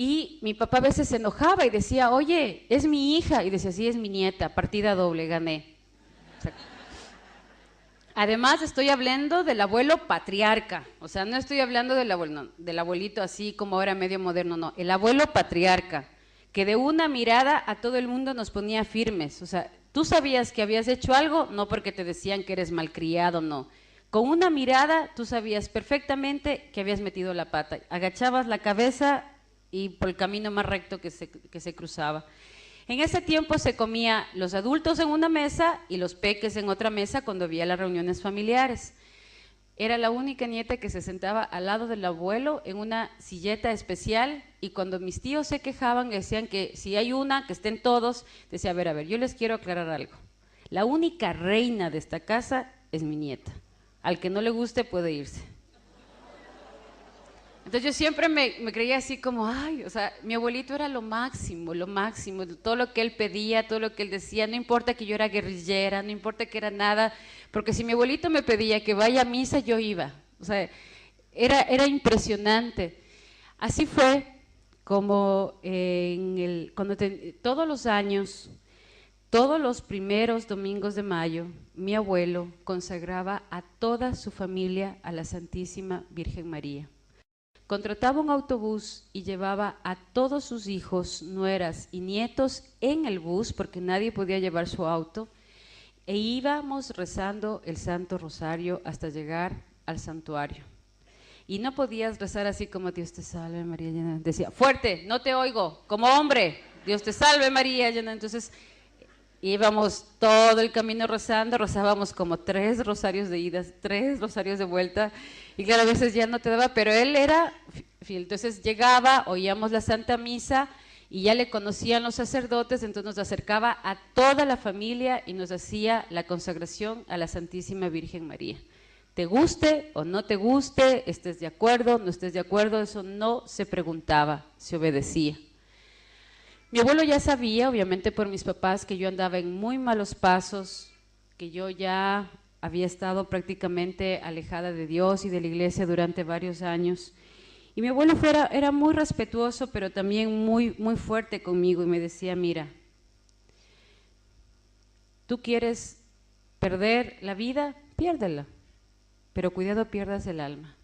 Y mi papá a veces se enojaba y decía, oye, es mi hija. Y decía, sí, es mi nieta, partida doble, gané. O sea, además estoy hablando del abuelo patriarca. O sea, no estoy hablando del abuelo, no, del abuelito así como ahora medio moderno, no. El abuelo patriarca, que de una mirada a todo el mundo nos ponía firmes. O sea, tú sabías que habías hecho algo, no porque te decían que eres malcriado, no. Con una mirada tú sabías perfectamente que habías metido la pata. Agachabas la cabeza y por el camino más recto que se cruzaba. En ese tiempo se comía los adultos en una mesa y los peques en otra mesa cuando había las reuniones familiares. Era la única nieta que se sentaba al lado del abuelo en una silleta especial, y cuando mis tíos se quejaban decían que si hay una, que estén todos, decía, a ver, yo les quiero aclarar algo. La única reina de esta casa es mi nieta. Al que no le guste puede irse. Entonces yo siempre me creía así como, ay, o sea, mi abuelito era lo máximo, todo lo que él pedía, todo lo que él decía, no importa que yo era guerrillera, no importa que era nada, porque si mi abuelito me pedía que vaya a misa, yo iba. O sea, era impresionante. Así fue como todos los años, todos los primeros domingos de mayo, mi abuelo consagraba a toda su familia a la Santísima Virgen María. Contrataba un autobús y llevaba a todos sus hijos, nueras y nietos en el bus, porque nadie podía llevar su auto, e íbamos rezando el Santo Rosario hasta llegar al santuario. Y no podías rezar así como Dios te salve María llena. Decía, fuerte, no te oigo, como hombre, Dios te salve María llena. Entonces íbamos todo el camino rezando, rezábamos como 3 rosarios de ida, 3 rosarios de vuelta, y claro, a veces ya no te daba, pero él era fiel. Entonces llegaba, oíamos la Santa Misa, y ya le conocían los sacerdotes, entonces nos acercaba a toda la familia y nos hacía la consagración a la Santísima Virgen María. Te guste o no te guste, estés de acuerdo, no estés de acuerdo, eso no se preguntaba, se obedecía. Mi abuelo ya sabía, obviamente por mis papás, que yo andaba en muy malos pasos, que yo ya había estado prácticamente alejada de Dios y de la iglesia durante varios años. Y mi abuelo era muy respetuoso, pero también muy fuerte conmigo, y me decía, mira, tú quieres perder la vida, piérdela, pero cuidado pierdas el alma.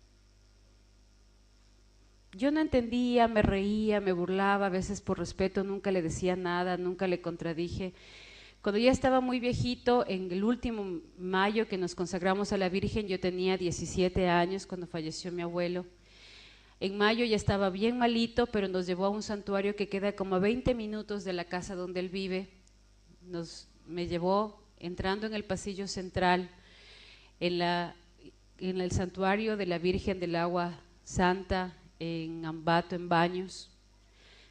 Yo no entendía, me reía, me burlaba, a veces por respeto nunca le decía nada, nunca le contradije. Cuando ya estaba muy viejito, en el último mayo que nos consagramos a la Virgen, yo tenía 17 años cuando falleció mi abuelo. En mayo ya estaba bien malito, pero nos llevó a un santuario que queda como a 20 minutos de la casa donde él vive. Me llevó entrando en el pasillo central, en el santuario de la Virgen del Agua Santa, en Ambato, en Baños.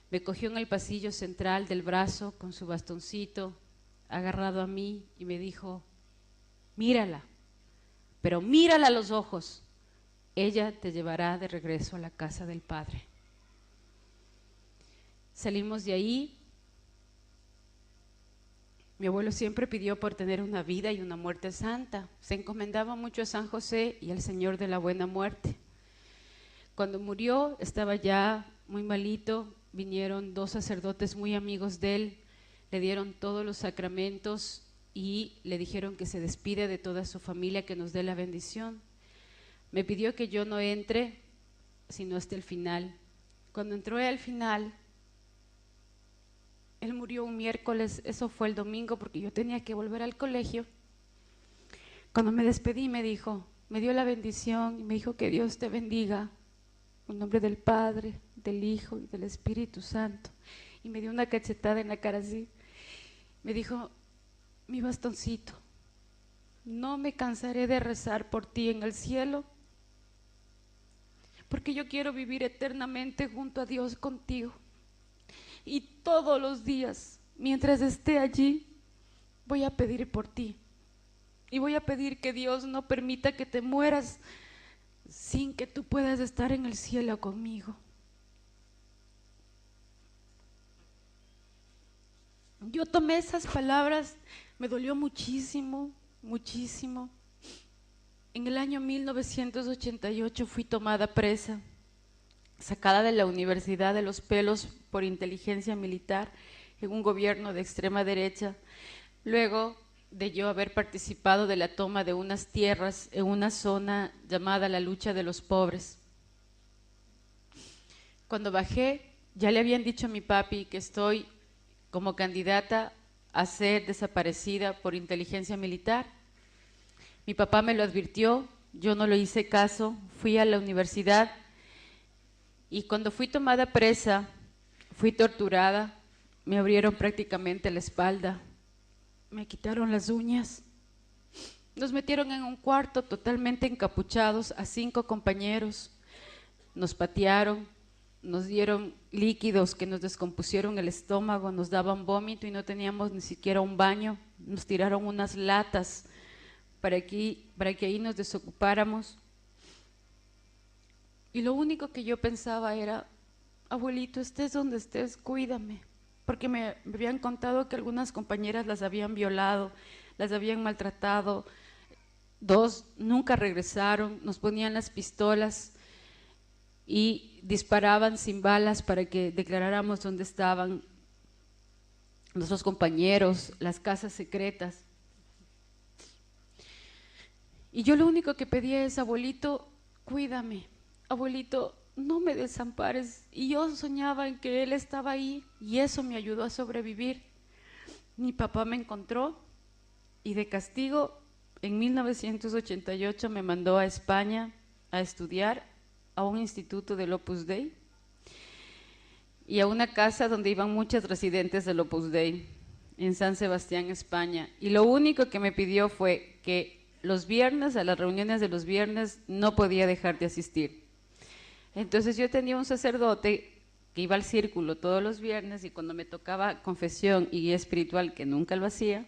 Me cogió en el pasillo central del brazo con su bastoncito, agarrado a mí, y me dijo, mírala, pero mírala a los ojos, ella te llevará de regreso a la casa del Padre. Salimos de ahí. Mi abuelo siempre pidió por tener una vida y una muerte santa. Se encomendaba mucho a San José y al Señor de la Buena Muerte. Cuando murió, estaba ya muy malito, vinieron 2 sacerdotes muy amigos de él, le dieron todos los sacramentos y le dijeron que se despide de toda su familia, que nos dé la bendición. Me pidió que yo no entre, sino hasta el final. Cuando entró al final, él murió un miércoles, eso fue el domingo, porque yo tenía que volver al colegio. Cuando me despedí me dijo, me dio la bendición y me dijo que Dios te bendiga, en nombre del Padre, del Hijo y del Espíritu Santo. Y me dio una cachetada en la cara así. Me dijo, mi bastoncito, no me cansaré de rezar por ti en el cielo, porque yo quiero vivir eternamente junto a Dios contigo. Y todos los días, mientras esté allí, voy a pedir por ti. Y voy a pedir que Dios no permita que te mueras sin que tú puedas estar en el cielo conmigo. Yo tomé esas palabras, me dolió muchísimo, muchísimo. En el año 1988 fui tomada presa. sacada de la Universidad de los Pelos por inteligencia militar en un gobierno de extrema derecha, luego de yo haber participado de la toma de unas tierras en una zona llamada la lucha de los pobres. Cuando bajé, ya le habían dicho a mi papi que estoy como candidata a ser desaparecida por inteligencia militar. Mi papá me lo advirtió, yo no le hice caso, fui a la universidad y cuando fui tomada presa, fui torturada, me abrieron prácticamente la espalda, me quitaron las uñas, nos metieron en un cuarto totalmente encapuchados a 5 compañeros, nos patearon, nos dieron líquidos que nos descompusieron el estómago, nos daban vómito y no teníamos ni siquiera un baño, nos tiraron unas latas para que ahí nos desocupáramos. Y lo único que yo pensaba era, abuelito, estés donde estés, cuídame, porque me habían contado que algunas compañeras las habían violado, las habían maltratado, 2 nunca regresaron, nos ponían las pistolas y disparaban sin balas para que declaráramos dónde estaban nuestros compañeros, las casas secretas. Y yo lo único que pedía es, abuelito, cuídame, abuelito, no me desampares. Y yo soñaba en que él estaba ahí y eso me ayudó a sobrevivir. Mi papá me encontró y de castigo en 1988 me mandó a España a estudiar a un instituto del Opus Dei y a una casa donde iban muchos residentes del Opus Dei en San Sebastián, España. Y lo único que me pidió fue que los viernes, a las reuniones de los viernes, no podía dejar de asistir. Entonces yo tenía un sacerdote que iba al círculo todos los viernes y cuando me tocaba confesión y guía espiritual, que nunca lo hacía,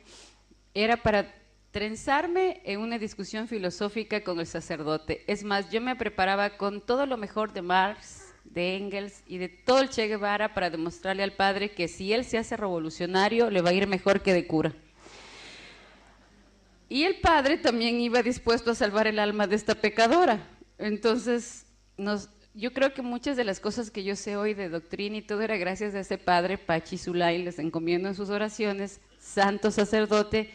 era para trenzarme en una discusión filosófica con el sacerdote. Es más, yo me preparaba con todo lo mejor de Marx, de Engels y de todo el Che Guevara para demostrarle al padre que si él se hace revolucionario, le va a ir mejor que de cura. Y el padre también iba dispuesto a salvar el alma de esta pecadora. Entonces, yo creo que muchas de las cosas que yo sé hoy de doctrina y todo era gracias a ese padre, Pachi Zulay, les encomiendo en sus oraciones, santo sacerdote,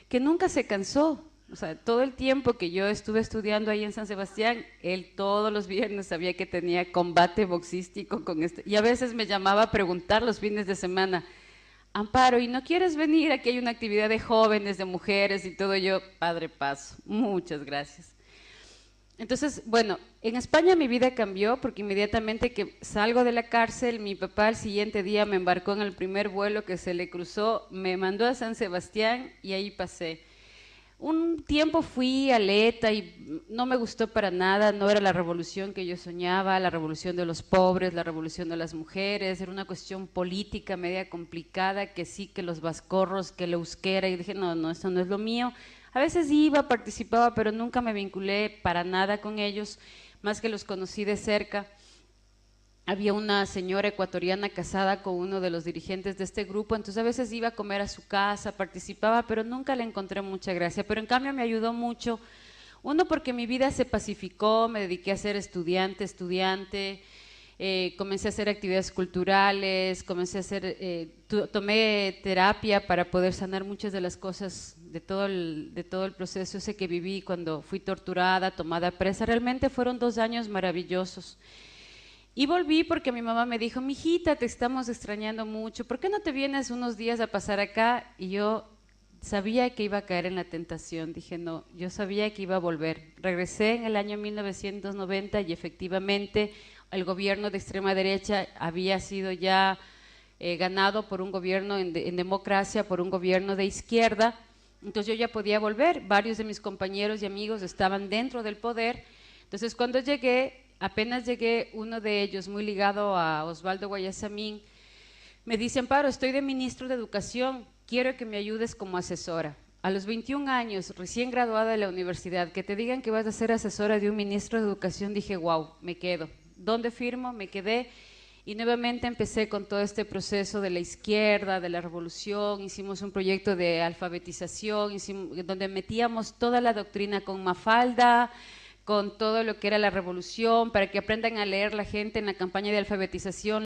que nunca se cansó. O sea, todo el tiempo que yo estuve estudiando ahí en San Sebastián, él todos los viernes sabía que tenía combate boxístico con este, y a veces me llamaba a preguntar los fines de semana, Amparo, ¿y no quieres venir? Aquí hay una actividad de jóvenes, de mujeres y todo. Yo, padre, paso, muchas gracias. Entonces, bueno, en España mi vida cambió porque inmediatamente que salgo de la cárcel, mi papá el siguiente día me embarcó en el primer vuelo que se le cruzó, me mandó a San Sebastián y ahí pasé. Un tiempo fui a Leta y no me gustó para nada, no era la revolución que yo soñaba, la revolución de los pobres, la revolución de las mujeres, era una cuestión política media complicada, que sí, que los vascorros, que la euskera, y dije, no, eso no es lo mío. A veces iba, participaba, pero nunca me vinculé para nada con ellos, más que los conocí de cerca. Había una señora ecuatoriana casada con uno de los dirigentes de este grupo, entonces a veces iba a comer a su casa, participaba, pero nunca le encontré mucha gracia. Pero en cambio me ayudó mucho, uno porque mi vida se pacificó, me dediqué a ser estudiante, comencé a hacer actividades culturales, tomé terapia para poder sanar muchas de las cosas de todo el proceso ese que viví cuando fui torturada, tomada presa. Realmente fueron 2 años maravillosos. Y volví porque mi mamá me dijo, mijita, te estamos extrañando mucho, ¿por qué no te vienes unos días a pasar acá? Y yo sabía que iba a caer en la tentación, dije no, yo sabía que iba a volver. Regresé en el año 1990 y efectivamente el gobierno de extrema derecha había sido ya ganado por un gobierno en democracia, por un gobierno de izquierda, entonces yo ya podía volver, varios de mis compañeros y amigos estaban dentro del poder, entonces cuando apenas llegué, uno de ellos, muy ligado a Osvaldo Guayasamín, me dice, Amparo, estoy de ministro de Educación, quiero que me ayudes como asesora. A los 21 años, recién graduada de la universidad, que te digan que vas a ser asesora de un ministro de Educación, dije, wow, me quedo. ¿Dónde firmo? Me quedé y nuevamente empecé con todo este proceso de la izquierda, de la revolución, hicimos un proyecto de alfabetización, donde metíamos toda la doctrina con Mafalda, con todo lo que era la revolución, para que aprendan a leer la gente en la campaña de alfabetización.